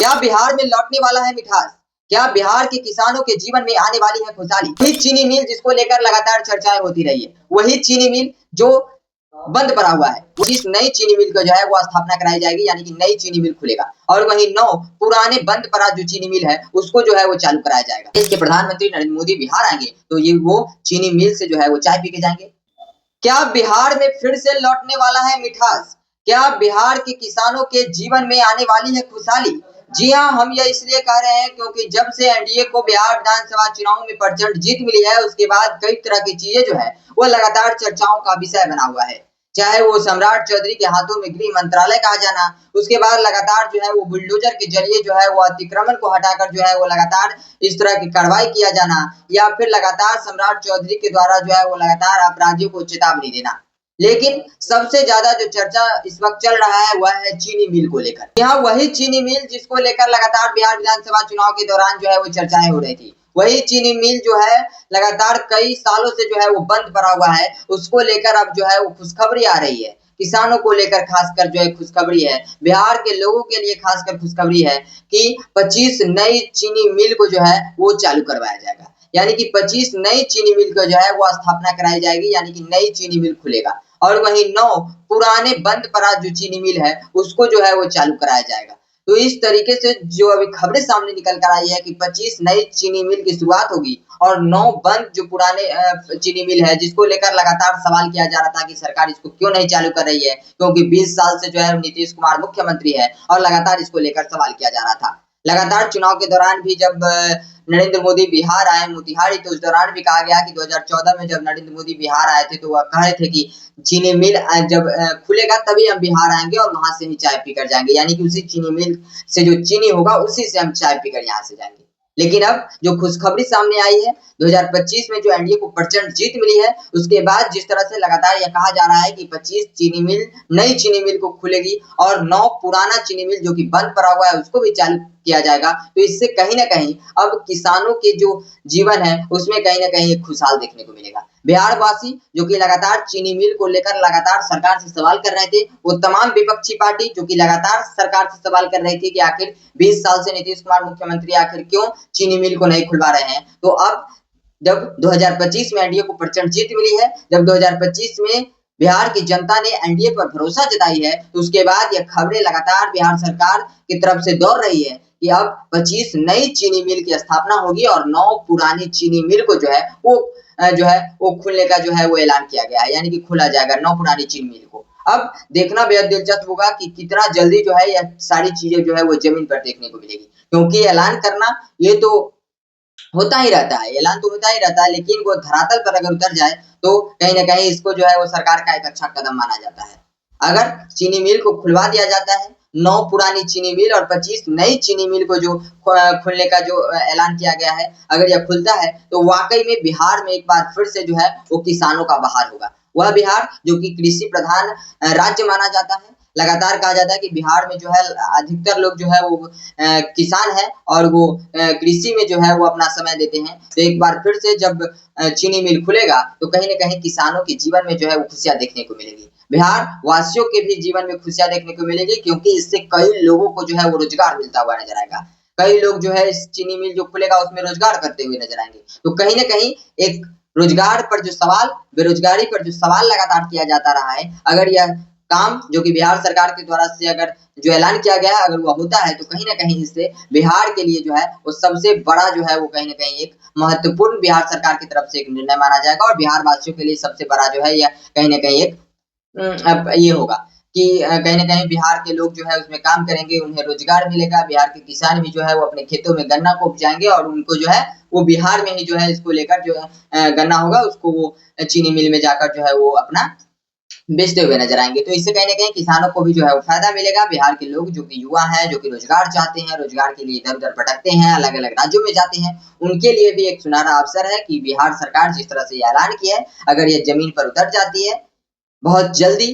क्या बिहार में लौटने वाला है मिठास? क्या बिहार के किसानों के जीवन में आने वाली है खुशहाली? वही चीनी मिल जिसको लेकर लगातार चर्चाएं होती रही है, वही चीनी मिल जो बंद पड़ा हुआ है, जिस नई चीनी मिल को जो है वो स्थापना कराई जाएगी, यानी कि नई चीनी मिल खुलेगा और वही 9 पुराने बंद पड़ा जो चीनी मिल है उसको जो है वो चालू कराया जाएगा। देश के प्रधानमंत्री नरेंद्र मोदी बिहार आएंगे तो ये वो चीनी मिल से जो है वो चाय पी के जाएंगे। क्या बिहार में फिर से लौटने वाला है मिठास? क्या बिहार के किसानों के जीवन में आने वाली है खुशहाली? जी हाँ, हम ये इसलिए कह रहे हैं क्योंकि जब से एनडीए को बिहार विधानसभा चुनाव में प्रचंड जीत मिली है उसके बाद कई तरह की चीजें जो है वो लगातार चर्चाओं का विषय बना हुआ है। चाहे वो सम्राट चौधरी के हाथों में गृह मंत्रालय का आ जाना, उसके बाद लगातार जो है वो बुलडोजर के जरिए जो है वो अतिक्रमण को हटाकर जो है वो लगातार इस तरह की कार्रवाई किया जाना, या फिर लगातार सम्राट चौधरी के द्वारा जो है वो लगातार अपराधियों को चेतावनी देना। लेकिन सबसे ज्यादा जो चर्चा इस वक्त चल रहा है वह है चीनी मिल को लेकर। यहाँ वही चीनी मिल जिसको लेकर लगातार बिहार विधानसभा चुनाव के दौरान जो है वो चर्चाएं हो रही थी, वही चीनी मिल जो है लगातार कई सालों से जो है वो बंद पड़ा हुआ है, उसको लेकर अब जो है वो खुशखबरी आ रही है। किसानों को लेकर खासकर जो है खुशखबरी है, बिहार के लोगों के लिए खासकर खुशखबरी है कि 25 नई चीनी मिल को जो है वो चालू करवाया जाएगा, यानी कि 25 नई चीनी मिल को जो है वो स्थापना कराई जाएगी, यानी कि नई चीनी मिल खुलेगा और वहीं 9 पुराने बंद पड़ा जो चीनी मिल है उसको जो है वो चालू कराया जाएगा। तो इस तरीके से जो अभी खबरें सामने निकल कर आई है कि 25 नई चीनी मिल की शुरुआत होगी और 9 बंद जो पुराने चीनी मिल है जिसको लेकर लगातार सवाल किया जा रहा था कि सरकार इसको क्यों नहीं चालू कर रही है, क्योंकि 20 साल से जो है नीतीश कुमार मुख्यमंत्री है और लगातार इसको लेकर सवाल किया जा रहा था। लगातार चुनाव के दौरान भी जब नरेंद्र मोदी बिहार आए मोतिहारी, तो उस दौरान भी कहा गया कि 2014 में जब नरेंद्र मोदी बिहार आए थे तो वह कह रहे थे कि चीनी मिल जब खुलेगा तभी हम बिहार आएंगे और वहां से ही चाय पीकर जाएंगे, यानी कि उसी चीनी मिल से जो चीनी होगा उसी से हम चाय पीकर यहाँ से जाएंगे। लेकिन अब जो खुशखबरी सामने आई है 2025 में जो एनडीए को प्रचंड जीत मिली है उसके बाद जिस तरह से लगातार यह कहा जा रहा है कि 25 चीनी मिल नई चीनी मिल को खुलेगी और 9 पुराना चीनी मिल जो कि बंद पड़ा हुआ है उसको भी चालू किया जाएगा, तो इससे कहीं ना कहीं अब किसानों के जो जीवन है उसमें कहीं ना कहीं एक खुशहाल देखने को मिलेगा। बिहार वासी जो कि लगातार चीनी मिल को लेकर लगातार सरकार से सवाल कर रहे थे, वो तमाम विपक्षी पार्टी जो कि लगातार सरकार से सवाल कर रही थी कि आखिर 20 साल से नीतीश कुमार मुख्यमंत्री आखिर क्यों चीनी मिल को नहीं खुलवा रहे हैं, तो अब जब 2025 में एनडीए को प्रचंड जीत मिली है, जब 2025 में बिहार की जनता ने एनडीए पर भरोसा जताई है, तो उसके बाद यह खबरें लगातार बिहार सरकार की तरफ से दौड़ रही है कि अब 25 नई चीनी मिल की स्थापना होगी और 9 पुरानी चीनी मिल को जो है वो खुलने का जो है वो ऐलान किया गया है, यानी कि खुला जाएगा 9 पुरानी चीनी मिल को। अब देखना बेहद दिलचस्प होगा कि कितना जल्दी जो है यह सारी चीजें जो है वो जमीन पर देखने को मिलेगी, क्योंकि ऐलान करना ये तो होता ही रहता है, ऐलान तो होता ही रहता है, लेकिन वो धरातल पर अगर उतर जाए तो कहीं ना कहीं इसको जो है वो सरकार का एक अच्छा कदम माना जाता है। अगर चीनी मिल को खुलवा दिया जाता है, 9 पुरानी चीनी मिल और 25 नई चीनी मिल को जो खुलने का जो ऐलान किया गया है, अगर यह खुलता है तो वाकई में बिहार में एक बार फिर से जो है वो किसानों का बहार होगा। वह बिहार जो कि कृषि प्रधान राज्य माना जाता है, लगातार कहा जाता है कि बिहार में जो है अधिकतर लोग जो है वो किसान है और वो कृषि में जो है वो अपना समय देते हैं। तो एक बार फिर से जब चीनी मिल खुलेगा तो कहीं ना कहीं किसानों के जीवन में जो है वो खुशियां देखने को मिलेगी, बिहार वासियों के भी जीवन में खुशियां देखने को मिलेगी, क्योंकि इससे कई लोगों को जो है वो रोजगार मिलता हुआ नजर आएगा। कई लोग जो है इस चीनी मिल जो खुलेगा उसमें रोजगार करते हुए नजर आएंगे। तो कहीं ना कहीं एक रोजगार पर जो सवाल, बेरोजगारी पर जो सवाल लगातार किया जाता रहा है, अगर यह काम जो कि बिहार सरकार के द्वारा से अगर जो ऐलान किया गया है अगर वो होता है तो कहीं ना कहीं इससे बिहार के लिए जो है वो सबसे बड़ा जो है वो कहीं ना कहीं एक महत्वपूर्ण बिहार सरकार की तरफ से एक निर्णय माना जाएगा और बिहार वासियों के लिए सबसे बड़ा जो है यह कहीं ना कहीं एक अब ये होगा कि कहीं ना कहीं बिहार के लोग जो है उसमें काम करेंगे, उन्हें रोजगार मिलेगा। बिहार के किसान भी जो है वो अपने खेतों में गन्ना को उपजाएंगे और उनको जो है वो बिहार में ही जो है इसको लेकर जो गन्ना होगा उसको वो चीनी मिल में जाकर जो है वो अपना बेचते हुए नजर आएंगे। तो इससे कहीं ना कहीं किसानों को भी जो है वो फायदा मिलेगा। बिहार के लोग जो कि युवा हैं, जो कि रोजगार चाहते हैं, रोजगार के लिए इधर उधर भटकते हैं, अलग अलग राज्यों में जाते हैं, उनके लिए भी एक सुनहरा अवसर है कि बिहार सरकार जिस तरह से ऐलान किया है अगर ये जमीन पर उतर जाती है बहुत जल्दी,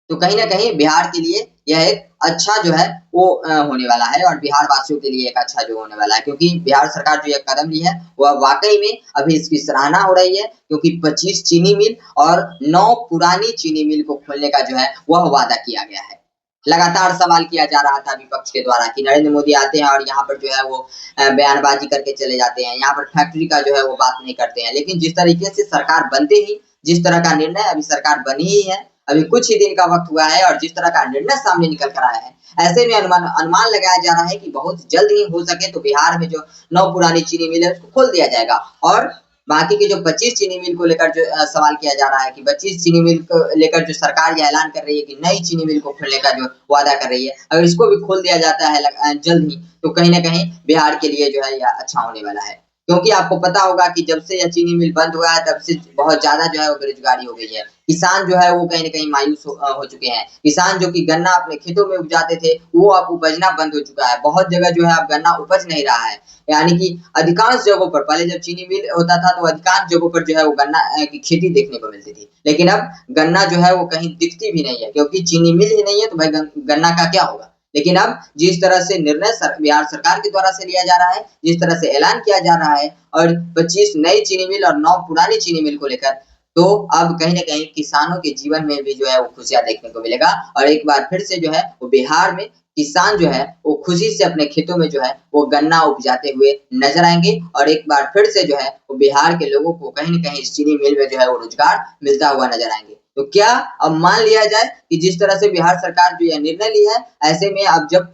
तो कहीं ना कहीं बिहार के लिए यह एक अच्छा जो है वो होने वाला है और बिहार वासियों के लिए एक अच्छा जो होने वाला है, क्योंकि बिहार सरकार जो ये कदम ली है वह वाकई में अभी इसकी सराहना हो रही है, क्योंकि 25 चीनी मिल और 9 पुरानी चीनी मिल को खोलने का जो है वह वादा किया गया है। लगातार सवाल किया जा रहा था विपक्ष के द्वारा कि नरेंद्र मोदी आते हैं और यहाँ पर जो है वो बयानबाजी करके चले जाते हैं, यहाँ पर फैक्ट्री का जो है वो बात नहीं करते हैं। लेकिन जिस तरीके से सरकार बनते ही जिस तरह का निर्णय, अभी सरकार बनी ही है, अभी कुछ ही दिन का वक्त हुआ है और जिस तरह का निर्णय सामने निकल कर आया है, ऐसे में अनुमान लगाया जा रहा है कि बहुत जल्द ही हो सके तो बिहार में जो 9 पुरानी चीनी मिल है उसको खोल दिया जाएगा और बाकी के जो 25 चीनी मिल को लेकर जो सवाल किया जा रहा है कि 25 चीनी मिल को लेकर जो सरकार ये ऐलान कर रही है कि नई चीनी मिल को खोलने का जो वादा कर रही है, अगर इसको भी खोल दिया जाता है जल्द ही, तो कहीं न कहीं बिहार के लिए जो है यह अच्छा होने वाला है। क्योंकि आपको पता होगा कि जब से यह चीनी मिल बंद हुआ है तब से बहुत ज़्यादा जो है वो बेरोज़गारी हो गई है। किसान जो है वो कहीं न कहीं मायूस हो चुके हैं। किसान जो कि गन्ना अपने खेतों में उपजाते थे, वो अब उपजना बंद हो चुका है। बहुत जगह जो है अब गन्ना उपज नहीं रहा है। यानी कि अधिकांश जगहों पर पहले जब चीनी मिल होता था तो अधिकांश जगहों पर जो है वो गन्ना की खेती देखने को मिलती थी। लेकिन अब गन्ना जो है वो कहीं दिखती भी नहीं है क्योंकि चीनी मिल ही नहीं है तो भाई गन्ना का क्या होगा? लेकिन अब जिस तरह से निर्णय बिहार सरकार के द्वारा से लिया जा रहा है, जिस तरह से ऐलान किया जा रहा है और 25 नई चीनी मिल और 9 पुरानी चीनी मिल को लेकर, तो अब कहीं न कहीं किसानों के जीवन में भी जो है वो खुशियाँ देखने को मिलेगा और एक बार फिर से जो है वो बिहार में किसान जो है वो खुशी से अपने खेतों में जो है वो गन्ना उपजाते हुए नज़र आएँगे और एक बार फिर से जो है वो बिहार के लोगों को कहीं न कहीं इस चीनी मिल में जो है वो रोज़गार मिलता हुआ नज़र आएँगे। तो क्या अब मान लिया जाए कि जिस तरह से बिहार सरकार जो यह निर्णय ली है, ऐसे में अब जब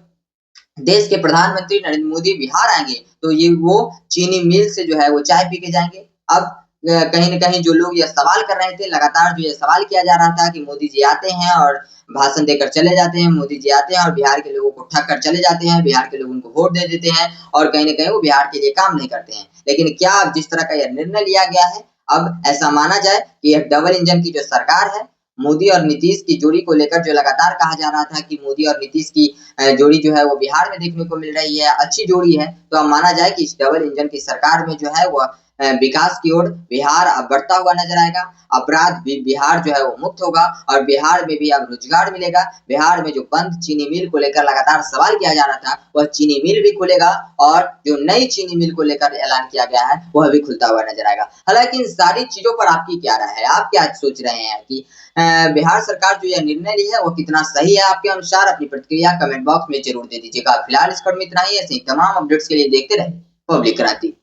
देश के प्रधानमंत्री नरेंद्र मोदी बिहार आएँगे, तो ये वो चीनी मिल से जो है वो चाय पी के जाएँगे। अब कहीं न कहीं जो लोग ये सवाल कर रहे थे, लगातार जो ये सवाल किया जा रहा था कि मोदी जी आते हैं और भाषण देकर चले जाते हैं, मोदी जी आते हैं और बिहार के लोगों को ठग कर चले जाते हैं, बिहार के लोग उनको वोट दे देते हैं और कहीं न कहीं वो बिहार के लिए काम नहीं करते हैं। लेकिन क्या अब जिस तरह का यह निर्णय लिया गया है, अब ऐसा माना जाए कि यह डबल इंजन की जो सरकार है, मोदी और नीतीश की जोड़ी को लेकर जो लगातार कहा जा रहा था कि मोदी और नीतीश की जोड़ी जो है वो बिहार में देखने को मिल रही है, अच्छी जोड़ी है। तो अब माना जाए कि इस डबल इंजन की सरकार में जो है वो विकास की ओर बिहार अब बढ़ता हुआ नज़र आएगा, अपराध भी बिहार जो है वो मुक्त होगा और बिहार में भी अब रोज़गार मिलेगा। बिहार में जो बंद चीनी मिल को लेकर लगातार सवाल किया जा रहा था, वह चीनी मिल भी खुलेगा और जो नई चीनी मिल को लेकर ऐलान किया गया है, वह भी खुलता हुआ नज़र आएगा। हालाँकि इन सारी चीज़ों पर आपकी क्या राय है? आप क्या सोच रहे हैं कि बिहार सरकार जो यह निर्णय ली है वो कितना सही है आपके अनुसार? अपनी प्रतिक्रिया कमेंट बॉक्स में ज़रूर दे दीजिएगा। फिलहाल इस खबर में इतना ही, ऐसे ही तमाम अपडेट्स के लिए देखते रहिए पब्लिक क्रांति।